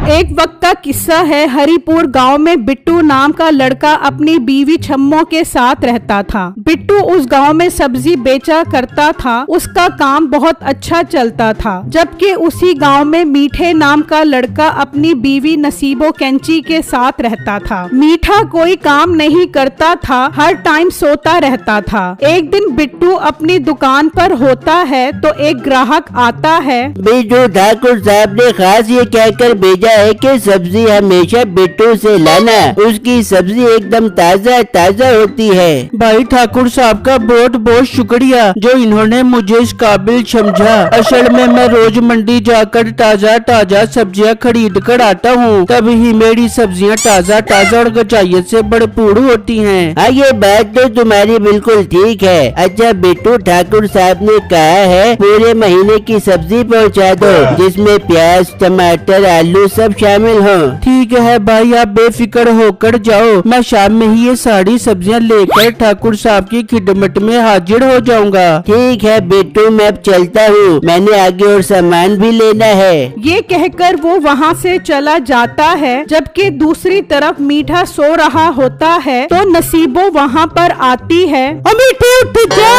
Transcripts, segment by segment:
एक वक्त का किस्सा है। हरिपुर गांव में बिट्टू नाम का लड़का अपनी बीवी छम्मो के साथ रहता था। बिट्टू उस गांव में सब्जी बेचा करता था। उसका काम बहुत अच्छा चलता था। जबकि उसी गांव में मीठे नाम का लड़का अपनी बीवी नसीबो कैंची के साथ रहता था। मीठा कोई काम नहीं करता था, हर टाइम सोता रहता था। एक दिन बिट्टू अपनी दुकान पर होता है तो एक ग्राहक आता है। बिट्टू ठाकुर साहब ने खास ये कहकर भेजा है कि सब्जी हमेशा बिट्टू से लाना, उसकी सब्जी एकदम ताज़ा ताज़ा होती है। भाई ठाकुर साहब का बहुत बहुत शुक्रिया जो इन्होंने मुझे इस काबिल समझा। असल में मैं रोज मंडी जाकर ताज़ा ताज़ा सब्जियां खरीद कर आता हूँ, तभी ही मेरी सब्जियां ताज़ा ताज़ा और गजाइत से भरपूर होती हैं। हाँ, ये बात तो तुम्हारी बिल्कुल ठीक है। अच्छा, बिट्टू ठाकुर साहब ने कहा है पूरे महीने की सब्जी पहुँचा दो, जिसमें प्याज, टमाटर, आलू सब शामिल हो। ठीक है भाई, आप बेफिक्र होकर जाओ, मैं शाम में ही ये सारी सब्जियां लेकर ठाकुर साहब की खिदमत में हाजिर हो जाऊंगा। ठीक है बिट्टू, मैं अब चलता हूँ, मैंने आगे और सामान भी लेना है। ये कहकर वो वहाँ से चला जाता है। जबकि दूसरी तरफ मीठा सो रहा होता है तो नसीबो वहाँ पर आती है। मीठे उठ जा,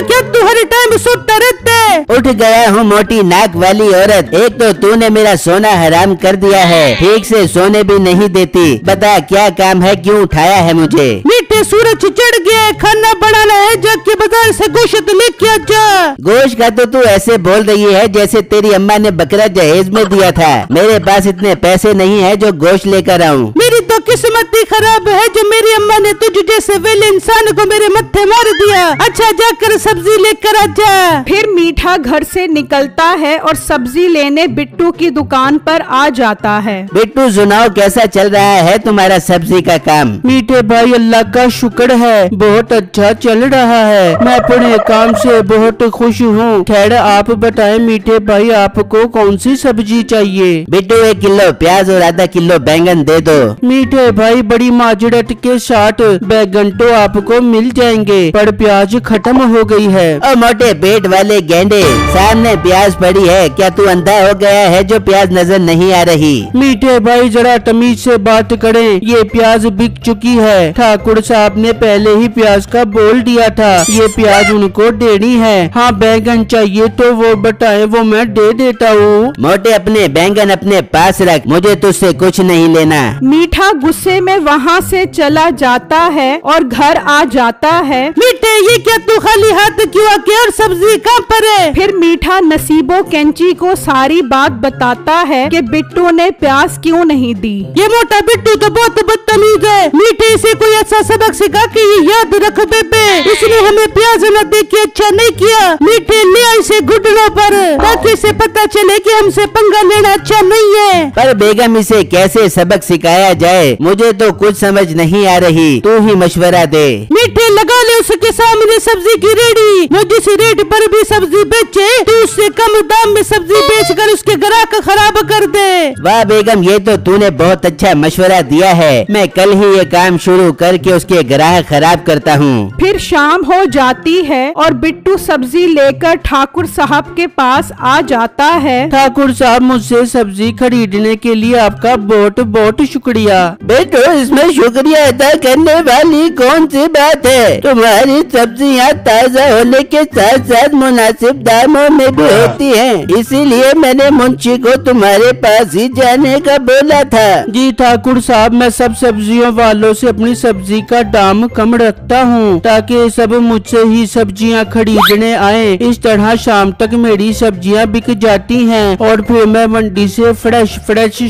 क्या तू हर टाइम सोता रहता है? उठ गया हूँ मोटी नाक वाली औरत, एक तो तूने मेरा सोना हराम कर दिया है, ठीक से सोने भी नहीं देती। बता क्या काम है, क्यों उठाया है मुझे? मीठे सूरज चढ़ गया है, खाना बनाना है, जाके बाजार से गोश्त लेके आ जा। गोश्त का तो तू ऐसे बोल रही है जैसे तेरी अम्मा ने बकरा जहेज में दिया था। मेरे पास इतने पैसे नहीं है जो गोश्त लेकर आऊँ। मेरी तो किस्मत ही खराब है जो मेरी अम्मा ने तुझ जैसे वेले इंसान को मेरे मत्थे मार दिया। अच्छा, जाकर सब्जी लेकर आ जा। फिर मीठा घर से निकलता है और सब्जी लेने बिट्टू की दुकान पर आ जाता है। बिट्टू सुनाओ, कैसा चल रहा है तुम्हारा सब्जी का काम? मीठे भाई, अल्लाह का शुक्र है, बहुत अच्छा चल रहा है। मैं अपने काम से बहुत खुश हूँ। खैर आप बताएं मीठे भाई, आपको कौन सी सब्जी चाहिए? बिट्टू 1 किलो प्याज और आधा किलो बैंगन दे दो। मीठे भाई, बड़ी माजरत के साथ बैंगन तो आपको मिल जाएंगे, पर प्याज खत्म हो गई है। ओ मोटे पेट वाले गेंडे, सामने प्याज पड़ी है, क्या तू अंधा हो गया है जो प्याज नजर नहीं आ रही? मीठे भाई जरा तमीज से बात करें, ये प्याज बिक चुकी है। ठाकुर साहब ने पहले ही प्याज का बोल दिया था, ये प्याज उनको देनी है। हाँ, बैंगन चाहिए तो वो बताएं, वो मैं दे देता हूँ। मोटे अपने बैंगन अपने पास रख, मुझे तुझसे कुछ नहीं लेना। मीठा गुस्से में वहाँ से चला जाता है और घर आ जाता है। मीठे, ये क्या तू खाली हाथ क्यों आके, और सब्जी कहाँ पर है? फिर मीठा नसीबो कैंची को सारी बात बताता है कि बिट्टू ने प्याज क्यों नहीं दी। ये मोटा बिट्टू तो बहुत बदतमीज है। मीठे से कोई ऐसा सबक सिखा के ये याद रख बेबे, इसने हमें प्याज न दे के अच्छा नहीं किया। मीठे ले इसे घुटनों पर, ताकि इसे पता चले कि हमसे पंगा लेना अच्छा नहीं है। पर बेगम, इसे कैसे सबक सिखाया जाए, मुझे तो कुछ समझ नहीं आ रही, तू ही मशवरा दे। मीठे, लगा ले उसके सामने सब्जी की रेडी, वो जिस रेट पर भी सब्जी बेचे तो उससे कम दाम में सब्जी बेचकर उसके ग्राहक खराब कर दे। वाह बेगम, ये तो तूने बहुत अच्छा मशवरा दिया है। मैं कल ही ये काम शुरू करके उसके ग्राहक खराब करता हूँ। फिर शाम हो जाती है और बिट्टू सब्जी लेकर ठाकुर साहब के पास आ जाता है। ठाकुर साहब, मुझसे सब्जी खरीदने के लिए आपका बहुत बहुत शुक्रिया। बेटो, इसमें शुक्रिया अदा करने वाली कौन सी बात है? तुम्हारी सब्जियाँ ताज़ा होने के साथ साथ मुनासिब दामों में भी होती हैं, इसीलिए मैंने मुंशी को तुम्हारे पास ही जाने का बोला था। जी ठाकुर साहब, मैं सब सब्जियों वालों से अपनी सब्जी का दाम कम रखता हूँ, ताकि सब मुझसे ही सब्जियाँ खरीदने आए। इस तरह शाम तक मेरी सब्जियाँ बिक जाती हैं और फिर मैं मंडी से फ्रेश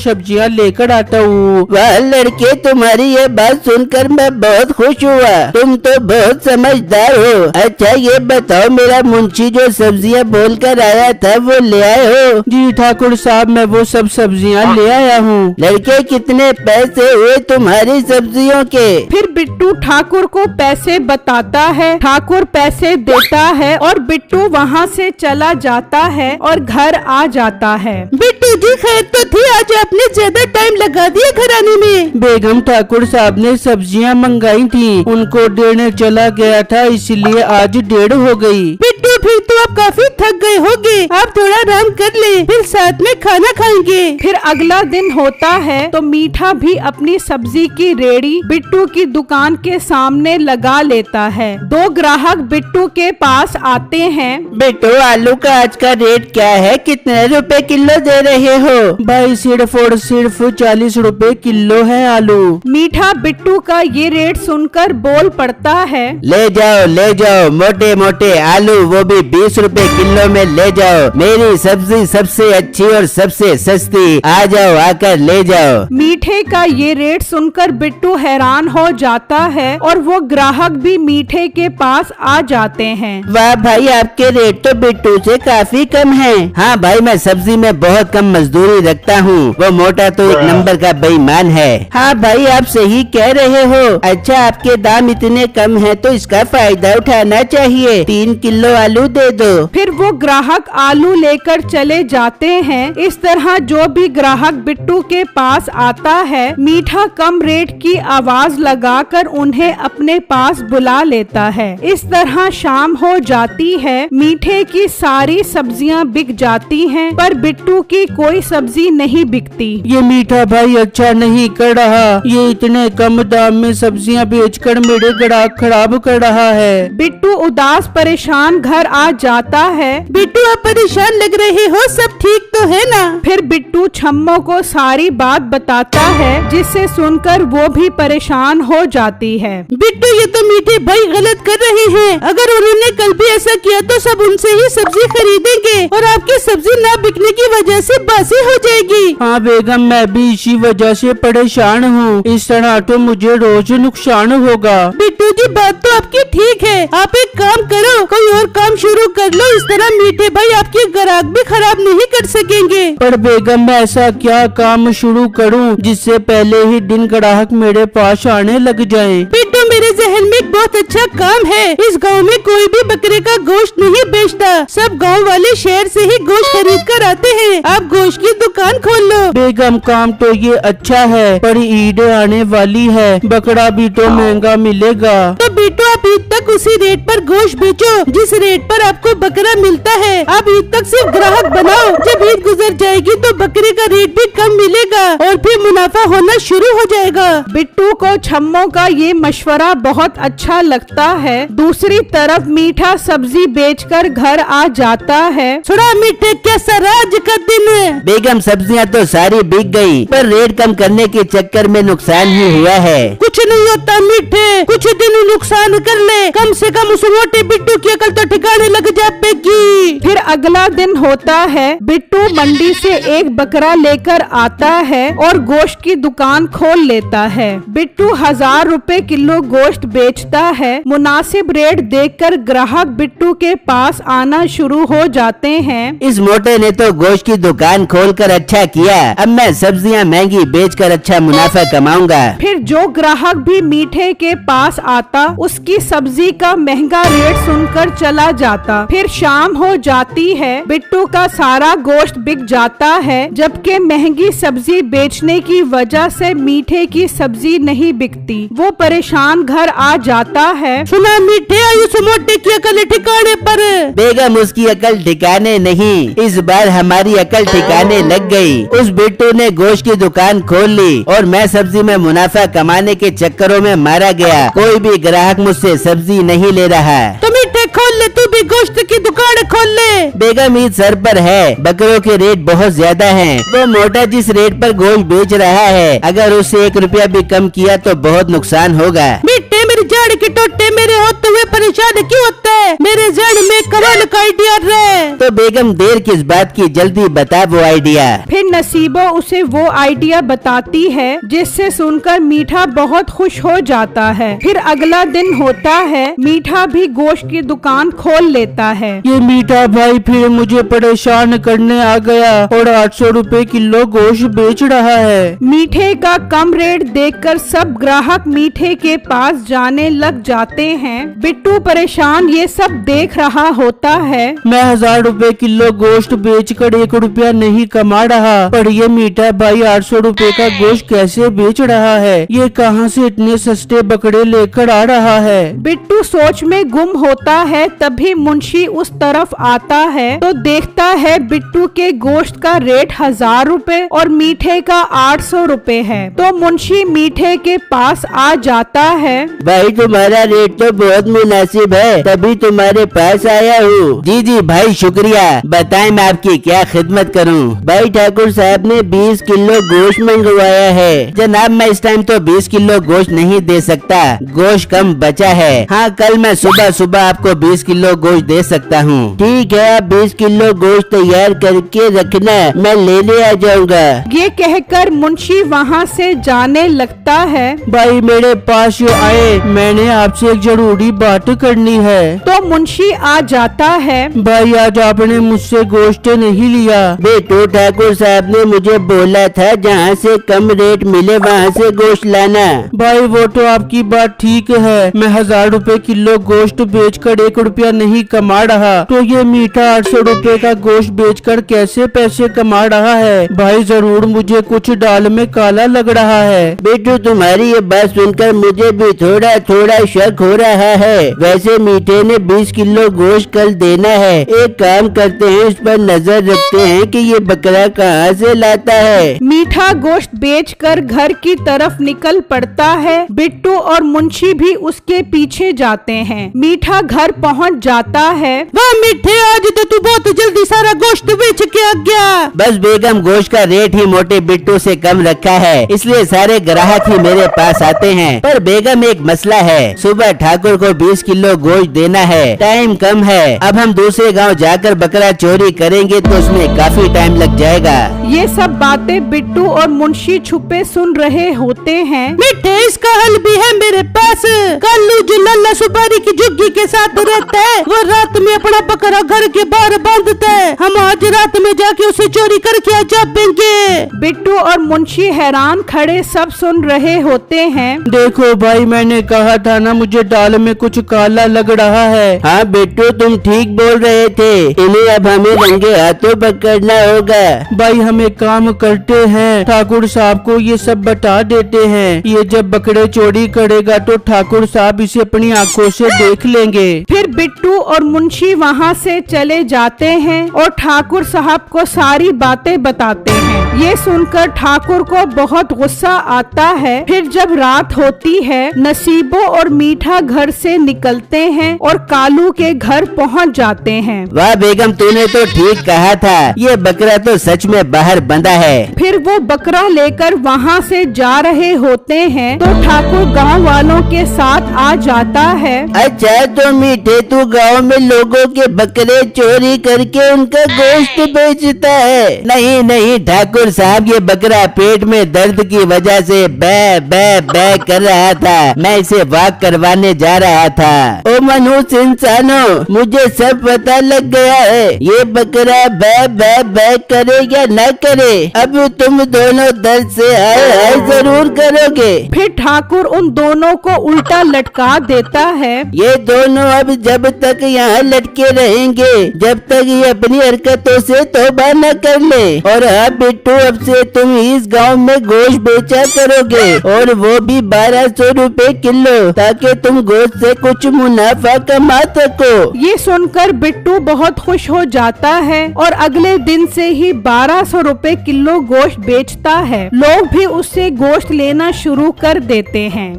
सब्जियाँ लेकर आता हूँ। वाह लड़के, तुम्हारी ये बात सुनकर मैं बहुत खुश हुआ, तुम तो बहुत समझदार हो। अच्छा ये बताओ, मेरा मुंशी जो सब्जियाँ बोल कर आया था वो ले आए हो? जी ठाकुर साहब, मैं वो सब सब्जियाँ ले आया हूँ। लड़के, कितने पैसे हुए तुम्हारी सब्जियों के? फिर बिट्टू ठाकुर को पैसे बताता है। ठाकुर पैसे देता है और बिट्टू वहाँ से चला जाता है और घर आ जाता है। बिट्टू जी, खैर तो थी, आज आपने ज्यादा टाइम लगा दिया घर आने में। बेगम, ठाकुर साहब ने सब्जियाँ मंगाई थी, उनको देने चला गया था, इसलिए आज देर हो गई। बिट्टू, फिर तो आप काफी थक गए होंगे, आप थोड़ा आराम कर ले, फिर साथ में खाना खाएंगे। फिर अगला दिन होता है तो मीठा भी अपनी सब्जी की रेड़ी बिट्टू की दुकान के सामने लगा लेता है। 2 ग्राहक बिट्टू के पास आते हैं। बिट्टू, आलू का आज का रेट क्या है? कितने रुपए किलो दे रहे हो? भाई सिर्फ और सिर्फ 40 रुपए किलो है आलू। मीठा बिट्टू का ये रेट सुनकर बोल पड़ता है, ले जाओ मोटे मोटे आलू, वो भी 20 रुपए किलो में ले जाओ। मेरी सब्जी सबसे अच्छी और सबसे सस्ती, आ जाओ, आकर ले जाओ। मीठे का ये रेट सुनकर बिट्टू हैरान हो जाता है और वो ग्राहक भी मीठे के पास आ जाते हैं। वाह भाई, आपके रेट तो बिट्टू से काफी कम है। हाँ भाई, मैं सब्जी में बहुत कम मजदूरी रखता हूँ, वो मोटा तो एक नंबर का बेईमान है। हाँ भाई, आप सही कह रहे हो। अच्छा, आपके दाम इतने कम है तो इसका फायदा उठाना चाहिए। 3 किलो आलू दे दो। फिर वो ग्राहक आलू लेकर चले जाते हैं। इस तरह जो भी ग्राहक बिट्टू के पास आता है, मीठा कम रेट की आवाज लगाकर उन्हें अपने पास बुला लेता है। इस तरह शाम हो जाती है। मीठे की सारी सब्जियां बिक जाती हैं, पर बिट्टू की कोई सब्जी नहीं बिकती। ये मीठा भाई अच्छा नहीं कर रहा, ये इतने कम दाम में सब्जियां बेचकर मेरे ग्राहक खराब कर रहा है। बिट्टू उदास परेशान घर आ जाता है। बिट्टू, आप परेशान लग रहे हो, सब ठीक तो है ना? फिर बिट्टू छम्मो को सारी बात बताता है, जिससे सुनकर वो भी परेशान हो जाती है। बिट्टू, ये तो मीठे भाई गलत कर रहे हैं। अगर उन्होंने कल भी ऐसा किया तो सब उनसे ही सब्जी खरीदेंगे और आपकी सब्जी ना बिकने की वजह से बासी हो जाएगी। हाँ बेगम, मैं भी इसी वजह से परेशान हूँ। इस तरह तो मुझे रोज नुकसान होगा। बिट्टू जी, बात तो आपकी ठीक है। आप एक काम करो, कोई और काम शुरू कर लो। इस तरह मीठे भाई आपके ग्राहक भी खराब नहीं कर सकेंगे। पर बेगम, मैं ऐसा क्या काम शुरू करूँ जिससे पहले ही दिन ग्राहक मेरे पास आने लग जाए? बिट्टू, मेरे जहन में एक बहुत अच्छा काम है। इस गांव में कोई भी बकरे का गोश्त नहीं बेचता। सब गांव वाले शहर से ही गोश्त खरीद कर आते हैं। आप गोश्त की दुकान खोल लो। बेगम, काम तो ये अच्छा है, पर ईद आने वाली है, बकरा भी तो महंगा मिलेगा। तो बिट्टू, आप ईद तक उसी रेट पर गोश्त बेचो जिस रेट पर आपको बकरा मिलता है। आप ईद तक सिर्फ ग्राहक बनाओ। जब ईद गुजर जाएगी तो बकरे का रेट भी कम मिलेगा और फिर मुनाफा होना शुरू हो जाएगा। बिट्टू को छम्मो का ये मशवरा बहुत अच्छा लगता है। दूसरी तरफ मीठा सब्जी बेचकर घर आ जाता है। थोड़ा मीठे, कैसा आज का दिन? बेगम, सब्जियां तो सारी बिक गई, पर रेट कम करने के चक्कर में नुकसान ही हुआ है। कुछ नहीं होता मीठे, कुछ दिन नुकसान कर ले, कम से कम उस मोटे बिट्टू की अकल तो ठिकाने लग जाएगी। फिर अगला दिन होता है। बिट्टू मंडी से एक बकरा लेकर आता है और गोश्त की दुकान खोल लेता है। बिट्टू 1000 रुपए किलो गोश्त बेचता है। मुनासिब रेट देखकर ग्राहक बिट्टू के पास आना शुरू हो जाते हैं। इस मोटे ने तो गोश्त की दुकान खोलकर अच्छा किया। अब मैं सब्जियां महंगी बेचकर अच्छा मुनाफा कमाऊंगा। फिर जो ग्राहक भी मीठे के पास आता, उसकी सब्जी का महंगा रेट सुनकर चला जाता। फिर शाम हो जाती है। बिट्टू का सारा गोश्त बिक जाता है, जबकि महंगी सब्जी बेचने की वजह से मीठे की सब्जी नहीं बिकती। वो परेशान घर आ जाता है। सुना मीठे, उस मोटे की अकल ठिकाने पर। बेगम, उसकी अकल ठिकाने नहीं, इस बार हमारी अकल ठिकाने लग गई। उस बिट्टू ने गोश्त की दुकान खोल ली और मैं सब्जी में मुनाफा कमाने के चक्करों में मारा गया। कोई भी ग्राहक मुझसे सब्जी नहीं ले रहा। तो मीठे, खोल ले तू भी गोश्त की दुकान खोल ले। बेगम, ईद सर पर है, बकरों के रेट बहुत ज्यादा हैं। वो मोटा जिस रेट पर गोश्त बेच रहा है, अगर उससे 1 रुपया भी कम किया तो बहुत नुकसान होगा। मीठे, मेरी जड़ के टोटे मेरे होते हुए परेशान क्यों होता है? मेरे जड़ में कमाल का आइडिया है। तो बेगम, देर किस बात की, जल्दी बता वो आइडिया। फिर नसीबा उसे वो आइडिया बताती है, जिससे सुनकर मीठा बहुत खुश हो जाता है। फिर अगला दिन होता है। मीठा भी गोश्त की दुकान खोल लेता है। ये मीठा भाई फिर मुझे परेशान करने आ गया और 800 रुपए किलो गोश्त बेच रहा है। मीठे का कम रेट देखकर सब ग्राहक मीठे के पास जाने लग जाते हैं। बिट्टू परेशान ये सब देख रहा होता है। मैं 1000 रुपए किलो गोश्त बेचकर 1 रुपया नहीं कमा रहा, पर ये मीठा भाई 800 रुपए का गोश्त कैसे बेच रहा है? ये कहां से इतने सस्ते बकरे लेकर आ रहा है? बिट्टू सोच में गुम होता है। तभी मुंशी उस तरफ आता है तो देखता है बिट्टू के गोश्त का रेट 1000 रुपए और मीठे का 800 रुपए है। तो मुंशी मीठे के पास आ जाता है। भाई तुम्हारा रेट तो बहुत मुनासिब है, तभी तुम्हारे पास आया हूँ। जी जी भाई शुक्रिया, बताएं मैं आपकी क्या खिदमत करूँ। भाई ठाकुर साहब ने 20 किलो गोश्त मंगवाया है। जनाब मैं इस टाइम तो 20 किलो गोश्त नहीं दे सकता, गोश्त कम बचा है। हाँ कल मैं सुबह सुबह आपको 20 किलो गोश्त दे सकता हूँ। ठीक है, आप 20 किलो गोश्त तैयार करके रखना, मैं लेने आ जाऊंगा। ये कहकर मुंशी वहाँ से जाने लगता है। भाई मेरे पास जो आए, मैंने आपसे एक जरूरी बात करनी है। तो मुंशी आ जाता है। भाई आज आपने मुझसे गोश्त नहीं लिया। बेटो ठाकुर साहब ने मुझे बोला था जहाँ से कम रेट मिले वहाँ से गोश्त लाना। भाई वो तो आपकी बात ठीक है, मैं 1000 रुपए किलो गोश्त बेचकर 1 रुपया नहीं कमा रहा, तो ये मीठा 800 रुपए का गोश्त बेचकर कैसे पैसे कमा रहा है। भाई जरूर मुझे कुछ दाल में काला लग रहा है। बेटू तुम्हारी ये बात सुनकर मुझे भी थोड़ा थोड़ा शक हो रहा है। वैसे मीठे ने 20 किलो गोश्त कल देना है। एक काम करते हैं, उस पर नजर रखते हैं कि ये बकरा कहाँ से लाता है। मीठा गोश्त बेचकर घर की तरफ निकल पड़ता है। बिट्टू और मुंशी भी उसके पीछे जाते हैं। मीठा घर पहुंच जाता है। वाह मीठे, आज तो तू बहुत जल्दी सारा गोश्त बेच के आ गया। बस बेगम गोश्त का रेट ही मोटे बिट्टू से कम रखा है, इसलिए सारे ग्राहक ही मेरे पास आते हैं। पर बेगम एक मसला है, सुबह ठाकुर को 20 किलो गोश्त देना है, टाइम कम है। अब हम दूसरे गांव जाकर बकरा चोरी करेंगे तो उसमें काफी टाइम लग जाएगा। ये सब बातें बिट्टू और मुंशी छुपे सुन रहे होते हैं। मीठे इसका हल भी है मेरे पास। कालू जो लल्ला सुपारी की झुग्गी के साथ रहता है, वो रात में अपना बकरा घर के बाहर बांधता है। हम आज रात में जाके उसे चोरी करके आ जाएंगे। बिट्टू और मुंशी हैरान खड़े सब सुन रहे होते हैं। देखो भाई मैंने कहा था ना, मुझे दाल में कुछ काला लग रहा है। हाँ बिट्टू तुम ठीक बोल रहे थे, इन्हें अब हमें रंगे हाथों पकड़ना होगा। भाई हम एक काम करते हैं, ठाकुर साहब को ये सब बता देते हैं। ये जब बकरे चोरी करेगा तो ठाकुर साहब इसे अपनी आंखों से देख लेंगे। फिर बिट्टू और मुंशी वहाँ से चले जाते हैं और ठाकुर साहब को सारी बातें बताते हैं। ये सुनकर ठाकुर को बहुत गुस्सा आता है। फिर जब रात होती है, नसीबो और मीठा घर से निकलते हैं और कालू के घर पहुँच जाते हैं। वाह बेगम तूने तो ठीक कहा था, ये बकरा तो सच में बाहर बंधा है। फिर वो बकरा लेकर वहाँ से जा रहे होते हैं तो ठाकुर गांव वालों के साथ आ जाता है। अच्छा तो मीठे तू गांव में लोगों के बकरे चोरी करके उनका गोश्त बेचता है। नहीं नहीं ठाकुर साहब, ये बकरा पेट में दर्द की वजह से बै बै बै कर रहा था, मैं इसे वॉक करवाने जा रहा था। ओ मनुष्य इंसानों, मुझे सब पता लग गया है, ये बकरा बै बै बै करे या न करे, अब तुम दोनों दर्द से हाय जरूर करोगे। फिर ठाकुर उन दोनों को उल्टा लटका देता है। ये दोनों अब जब तक यहाँ लटके रहेंगे, जब तक ये अपनी हरकतों से तौबा न कर ले। और हाँ बिट्टू, अब से तुम इस गांव में गोश्त बेचा करोगे, और वो भी 1200 रुपए किलो, ताकि तुम गोश्त से कुछ मुनाफा कमा सको। ये सुनकर बिट्टू बहुत खुश हो जाता है और अगले दिन से ही 1200 रुपए किलो गोश्त बेचता है। लोग भी उससे गोश्त लेना शुरू कर देते हैं।